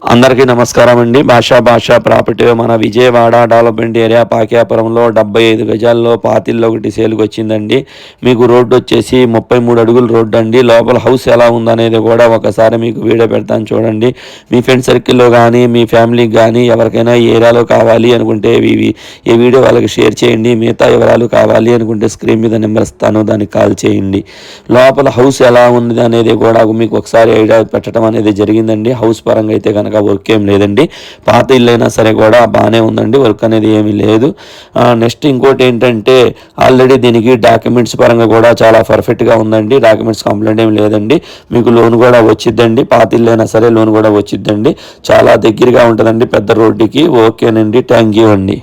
అందరికీ నమస్కారం అండి. భాషా ప్రాపర్టీ మన విజయవాడ డెవలప్మెంట్ ఏరియా పాక్యాపురంలో 75 గజాల్లో పాతిల్లో ఒకటి సేల్కి వచ్చిందండి. మీకు రోడ్డు వచ్చేసి 33 అడుగుల రోడ్డు అండి. లోపల హౌస్ ఎలా ఉందనేది కూడా ఒకసారి మీకు వీడియో పెడతాను చూడండి. మీ ఫ్రెండ్ సర్కిల్లో కానీ మీ ఫ్యామిలీకి కానీ ఎవరికైనా ఈ ఏరియాలో కావాలి అనుకుంటే ఈ వీడియో వాళ్ళకి షేర్ చేయండి. మిగతా వివరాలు కావాలి అనుకుంటే స్క్రీన్ మీద నెంబర్ ఇస్తాను, దానికి కాల్ చేయండి. లోపల హౌస్ ఎలా ఉంది అనేది కూడా మీకు ఒకసారి ఐడియా పెట్టడం అనేది జరిగిందండి. హౌస్ పరంగా అయితే కనుక వర్క్ ఏం లేదండి. పాత ఇల్లు అయినా సరే కూడా బాగానే ఉందండి, వర్క్ అనేది ఏమీ లేదు. నెక్స్ట్ ఇంకోటి ఏంటంటే ఆల్రెడీ దీనికి డాక్యుమెంట్స్ పరంగా కూడా చాలా పర్ఫెక్ట్గా ఉందండి. డాక్యుమెంట్స్ కంప్లైంట్ ఏమి లేదండి. మీకు లోన్ కూడా వచ్చిద్దండి. పాత ఇల్లు అయినా సరే లోన్ కూడా వచ్చిద్దండి. చాలా దగ్గరగా ఉంటుందండి పెద్ద రోడ్డుకి. ఓకేనండి, థ్యాంక్ యూ అండి.